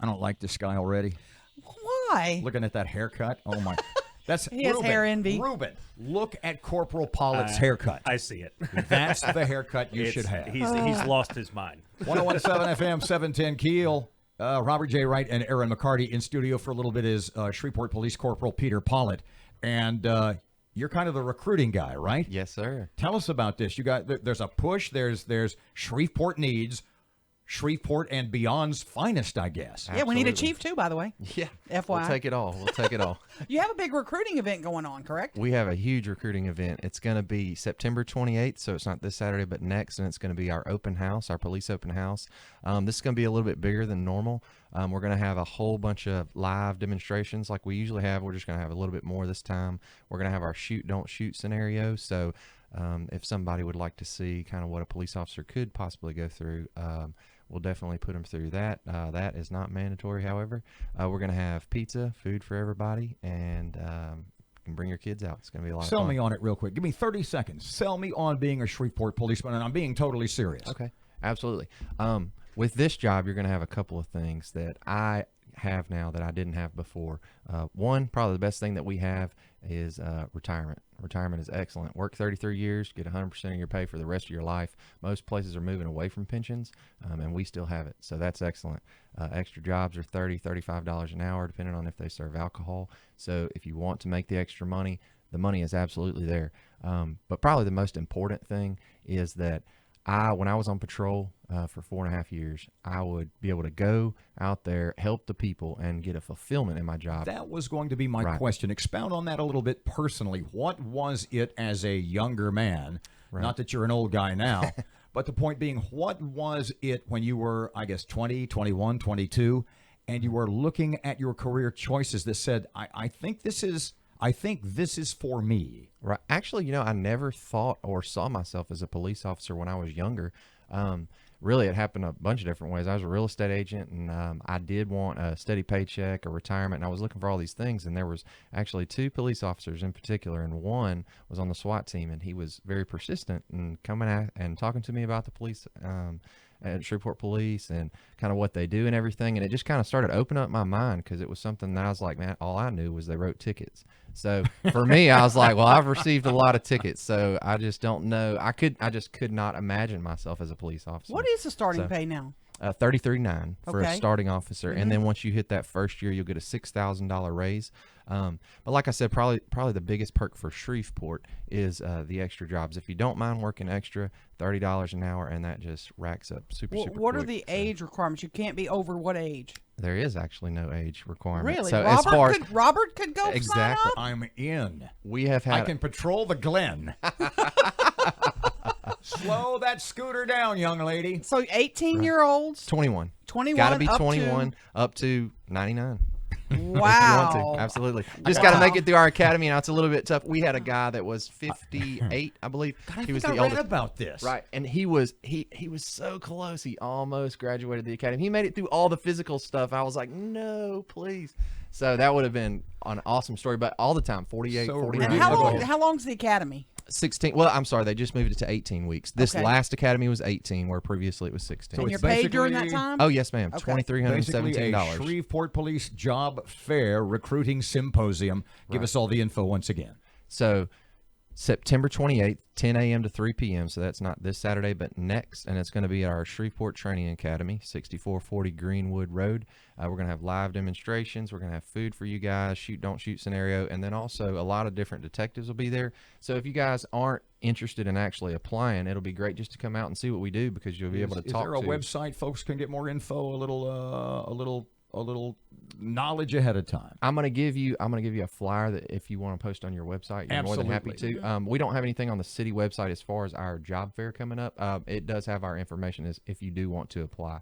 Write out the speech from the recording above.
I don't like this guy already. Why? Looking at that haircut. Oh, my. That's He has hair envy. Ruben, look at Corporal Pollitt's haircut. I see it. That's the haircut you should have. He's lost his mind. 101.7 FM, 710 Keel. Robert J. Wright and Aaron McCarty in studio for a little bit is Shreveport Police Corporal Peter Pollitt. And you're kind of the recruiting guy, right? Yes, sir. Tell us about this. You got there's a push. There's Shreveport needs Shreveport and beyond's finest, I guess. Yeah, we need a chief too, by the way. Yeah. FYI. We'll take it all. We'll take it all. You have a big recruiting event going on, correct? We have a huge recruiting event. It's going to be September 28th, so it's not this Saturday, but next, and it's going to be our open house, our police open house. This is going to be a little bit bigger than normal. We're going to have a whole bunch of live demonstrations like we usually have. We're just going to have a little bit more this time. We're going to have our shoot, don't shoot scenario. So if somebody would like to see kind of what a police officer could possibly go through, we'll definitely put them through that. That is not mandatory, however. We're going to have pizza, food for everybody, and you can bring your kids out. It's going to be a lot of fun. Sell me on it real quick. Give me 30 seconds. Sell me on being a Shreveport policeman, and I'm being totally serious. Okay, absolutely. With this job, you're going to have a couple of things that I have now that I didn't have before. One, probably the best thing that we have is retirement. Retirement is excellent. Work 33 years, get 100% of your pay for the rest of your life. Most places are moving away from pensions, and we still have it, so that's excellent. Extra jobs are $30, $35 an hour, depending on if they serve alcohol. So if you want to make the extra money, the money is absolutely there. But probably the most important thing is that when I was on patrol for 4.5 years, I would be able to go out there, help the people, and get a fulfillment in my job. That was going to be my question. Expound on that a little bit personally. What was it as a younger man? Right. Not that you're an old guy now, but the point being, what was it when you were, I guess, 20, 21, 22, and you were looking at your career choices that said, I think this is for me. Right. Actually, I never thought or saw myself as a police officer when I was younger. Really, it happened a bunch of different ways. I was a real estate agent, and I did want a steady paycheck, a retirement, and I was looking for all these things. And there was actually 2 police officers in particular, and one was on the SWAT team, and he was very persistent in coming at and talking to me about the police at Shreveport Police and kind of what they do and everything. And it just kind of started opening up my mind, because it was something that I was like, man, all I knew was they wrote tickets. So for me, I was like, well, I've received a lot of tickets, so I just don't know. I just could not imagine myself as a police officer. What is the starting pay now? $33,900 for a starting officer, Mm-hmm. and then once you hit that first year, you'll get a $6,000 raise. But like I said, probably the biggest perk for Shreveport is the extra jobs. If you don't mind working extra, $30 an hour, and that just racks up super What quick. are the age requirements? You can't be over what age? There is actually no age requirement. Really? So Robert could go exactly. sign up? I'm in. We have had. I can patrol the Glen. Slow that scooter down, young lady. So 18-year-olds? 21. 21. Got to be 21 up to 99. Wow. If you want to. Absolutely. Just got to make it through our academy. Now, it's a little bit tough. We had a guy that was 58, I believe. God, he was I the read oldest. about this. Right. And he was so close. He almost graduated the academy. He made it through all the physical stuff. I was like, no, please. So that would have been an awesome story. But all the time, 48, So 49. And how long's the academy? 16. Well, I'm sorry. They just moved it to 18 weeks. This last academy was 18, where previously it was 16. And So you're it's paid during that basically- time? Oh, yes, ma'am. Okay. Basically, a $2,317. Shreveport Police Job Fair Recruiting Symposium. Give us all the info once again. So September 28th, 10 a.m. to 3 p.m. So that's not this Saturday, but next. And it's going to be at our Shreveport Training Academy, 6440 Greenwood Road. We're going to have live demonstrations. We're going to have food for you guys, shoot, don't shoot scenario. And then also a lot of different detectives will be there. So if you guys aren't interested in actually applying, it'll be great just to come out and see what we do, because you'll be able to talk to. Is there a website folks can get more info, a little knowledge ahead of time? I'm gonna give you a flyer that if you want to post on your website, you're more than happy to. We don't have anything on the city website as far as our job fair coming up. It does have our information as if you do want to apply.